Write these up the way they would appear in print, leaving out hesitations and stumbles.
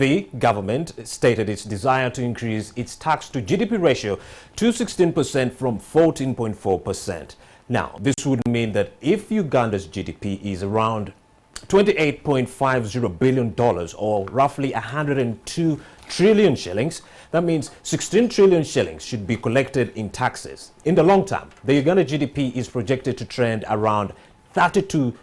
the government stated its desire to increase its tax to GDP ratio to 16% from 14.4%. Now, this would mean that if Uganda's GDP is around $28.50 billion or roughly 102 trillion shillings, that means 16 trillion shillings should be collected in taxes. In the long term, the Uganda GDP is projected to trend around 32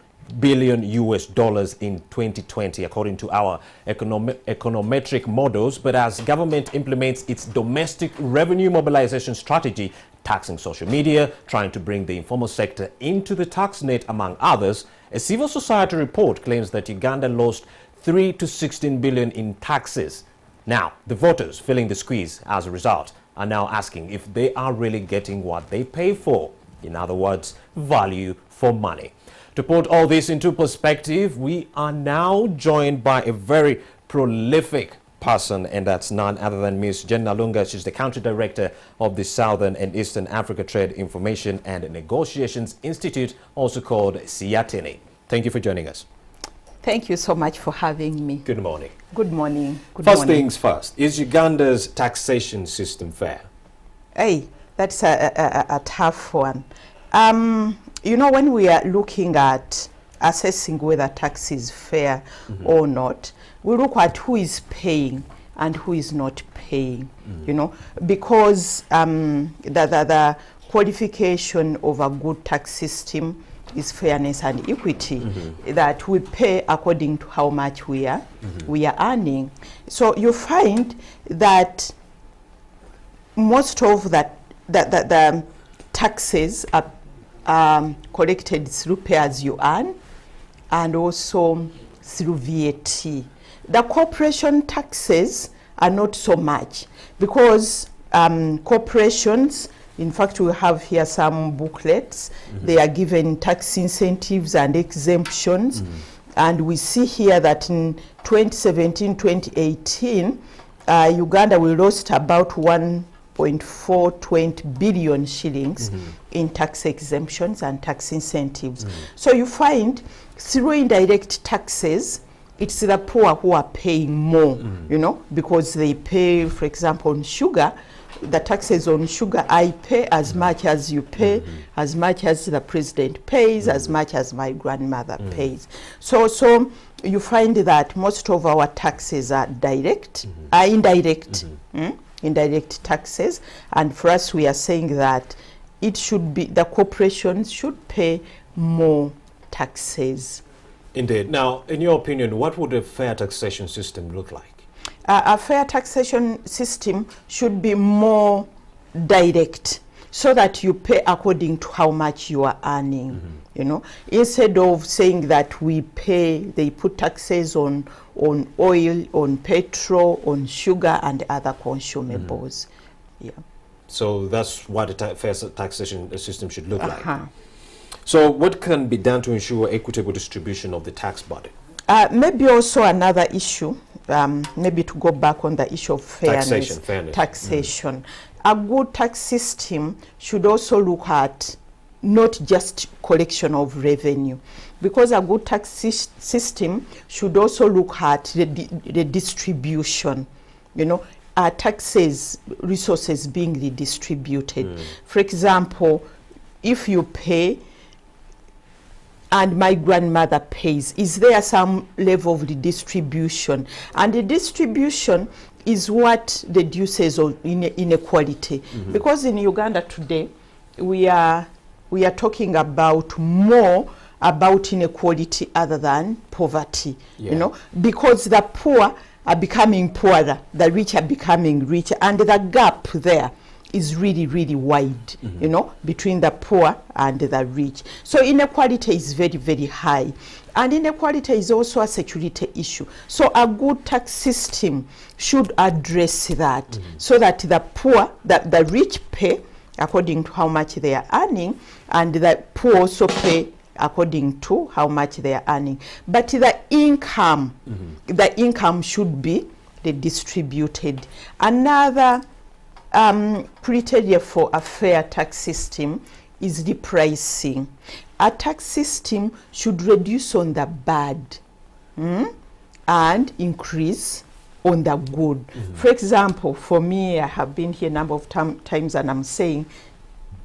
billion US dollars in 2020, according to our econometric models. But as government implements its domestic revenue mobilization strategy, taxing social media, trying to bring the informal sector into the tax net, among others, a civil society report claims that Uganda lost 3 to 16 billion in taxes. Now, the voters feeling the squeeze as a result are now asking if they are really getting what they pay for. In other words, value for money. To put all this into perspective, we are now joined by a very prolific person, and that's none other than Ms. Jen Nalunga. She's the country director of the Southern and Eastern Africa Trade Information and Negotiations Institute, also called SIATINI. Thank you for joining us. Thank you so much for having me. Good morning. Good morning. Good First morning. things first, is Uganda's taxation system fair? Hey, that's a tough one. You know, when we are looking at assessing whether tax is fair or not, we look at who is paying and who is not paying, you know, because the qualification of a good tax system is fairness and equity, that we pay according to how much we are earning. So you find that most of the taxes are collected through pay as you earn and also through VAT. The corporation taxes are not so much because corporations, in fact, we have here some booklets. They are given tax incentives and exemptions. And we see here that in 2017, 2018, Uganda we lost about 1.420 billion shillings in tax exemptions and tax incentives. So you find through indirect taxes, it's the poor who are paying more, you know, because they pay, for example, on sugar. The taxes on sugar, I pay as much as you pay, as much as the president pays, as much as my grandmother pays. So you find that most of our taxes are indirect taxes. And for us, we are saying that it should be, the corporations should pay more taxes. Indeed. Now, in your opinion, what would a fair taxation system look like? A fair taxation system should be more direct, so that you pay according to how much you are earning, you know, instead of saying that we pay, they put taxes on oil, on petrol, on sugar and other consumables. Yeah. So that's what a fair taxation system should look like. So what can be done to ensure equitable distribution of the tax burden? Maybe also another issue, maybe to go back on the issue of fairness, taxation. A good tax system should also look at not just collection of revenue, because a good tax system should also look at the distribution, you know, taxes, resources being redistributed. For example, if you pay and my grandmother pays, is there some level of redistribution? And the distribution is what reduces inequality. Because in Uganda today, we are talking about more about inequality other than poverty, you know, because the poor are becoming poorer, the rich are becoming richer, and the gap there is really, really wide, you know, between the poor and the rich. So inequality is very, very high. And inequality is also a security issue. So a good tax system should address that, so that the poor, the rich pay according to how much they are earning, and the poor also pay according to how much they are earning. But the income should be redistributed. Another criteria for a fair tax system is the pricing. A tax system should reduce on the bad and increase on the good. For example, for me, I have been here a number of times and I'm saying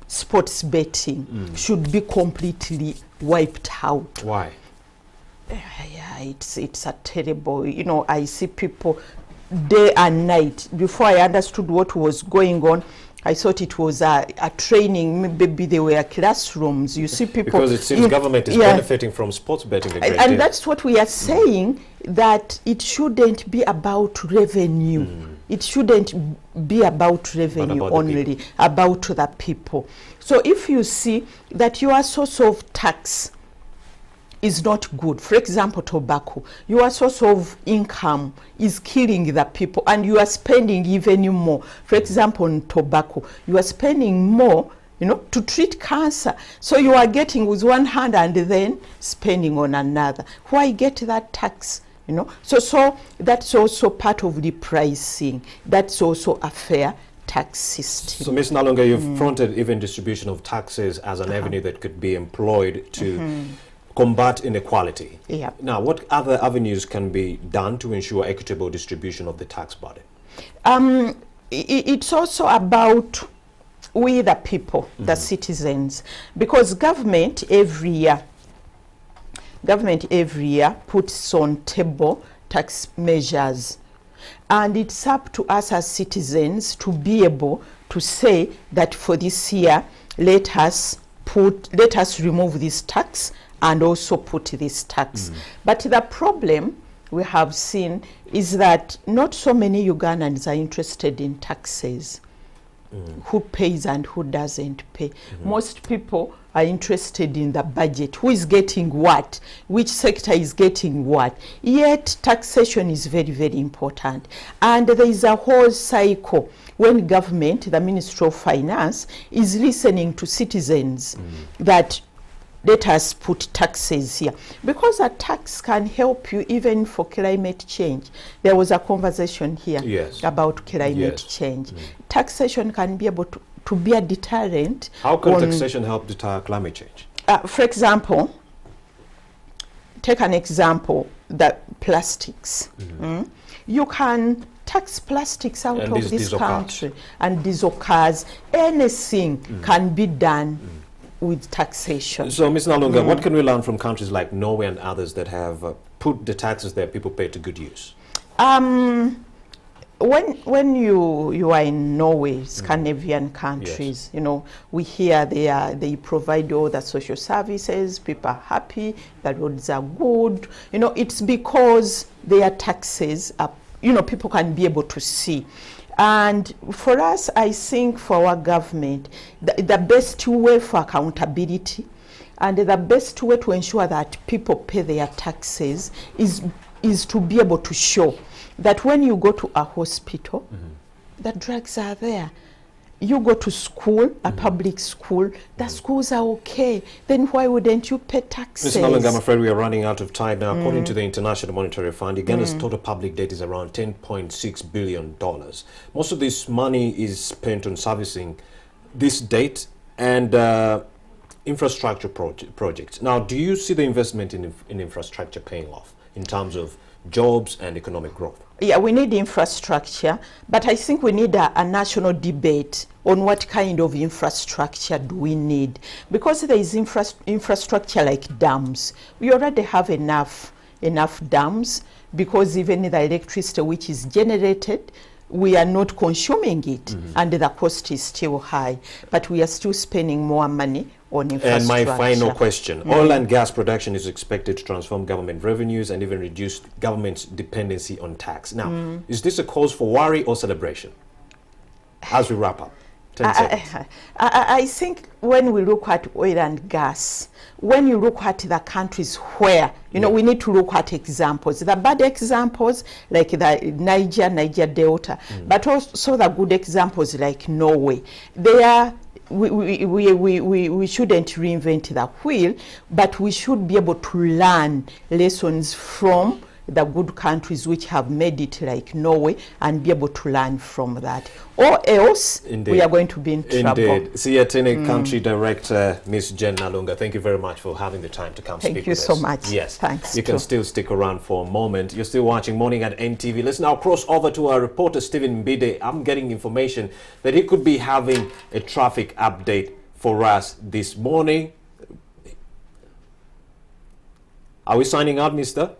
sports betting should be completely wiped out. Why? Yeah, it's a terrible, you know, I see people day and night. Before I understood what was going on, I thought it was a training. Maybe they were classrooms. You see people... Because it seems government is benefiting from sports betting a great deal. That's what we are saying, that it shouldn't be about revenue. It shouldn't be about revenue only, about the people. So if you see that your source of tax is not good, for example, tobacco, your source of income is killing the people and you are spending even more. For example, on tobacco, you are spending more, you know, to treat cancer. So you are getting with one hand and then spending on another. Why get that tax? You know, so that's also part of the pricing. That's also a fair tax system. So, Ms. Nalunga, you've fronted even distribution of taxes as an avenue that could be employed to combat inequality. Yeah. Now, what other avenues can be done to ensure equitable distribution of the tax burden? It's also about we the people, the citizens, because government every year puts on table tax measures, and it's up to us as citizens to be able to say that for this year, let us remove this tax and also put this tax. But the problem we have seen is that not so many Ugandans are interested in taxes. Who pays and who doesn't pay. Most people are interested in the budget. Who is getting what? Which sector is getting what? Yet taxation is very, very important. And there is a whole cycle when government, the Ministry of Finance, is listening to citizens that let us put taxes here, because a tax can help you even for climate change. There was a conversation here about climate change. Taxation can be able to be a deterrent. How can taxation help deter climate change? For example, take an example, that plastics. You can tax plastics out of this country, and diesel cars. Anything can be done with taxation. So, Ms. Nalunga, what can we learn from countries like Norway and others that have put the taxes that people pay to good use? When you are in Norway, Scandinavian countries, you know, we hear they provide all the social services, people are happy, the roads are good. You know, it's because their taxes are, you know, people can be able to see. And for us, I think for our government, the best way for accountability and the best way to ensure that people pay their taxes is to be able to show that when you go to a hospital, the drugs are there. You go to school, a public school, the schools are okay. Then why wouldn't you pay taxes? Ms. Nalunga, I'm afraid we are running out of time now. According to the International Monetary Fund, Uganda's total public debt is around $10.6 billion. Most of this money is spent on servicing this debt and infrastructure projects. Now, do you see the investment in infrastructure paying off in terms of jobs and economic growth? Yeah, we need infrastructure, but I think we need a national debate on what kind of infrastructure do we need. Because there is infrastructure like dams. We already have enough dams, because even the electricity which is generated, we are not consuming it, and the cost is still high, but we are still spending more money on infrastructure. And my final question, oil and gas production is expected to transform government revenues and even reduce government's dependency on tax. Now, is this a cause for worry or celebration? As we wrap up, 10 seconds. I think when we look at oil and gas, when you look at the countries where, you know, we need to look at examples. The bad examples like the Niger Delta, but also the good examples like Norway. They are, we shouldn't reinvent the wheel, but we should be able to learn lessons from the good countries which have made it, like Norway, and be able to learn from that. Or else, we are going to be in trouble. Indeed. CIATENE Country Director, Ms. Jen Nalunga, thank you very much for having the time to come speak with us. Thank you so much. Yes. Thanks. You can still stick around for a moment. You're still watching Morning at NTV. Let's now cross over to our reporter, Stephen Mbide. I'm getting information that he could be having a traffic update for us this morning. Are we signing out, mister?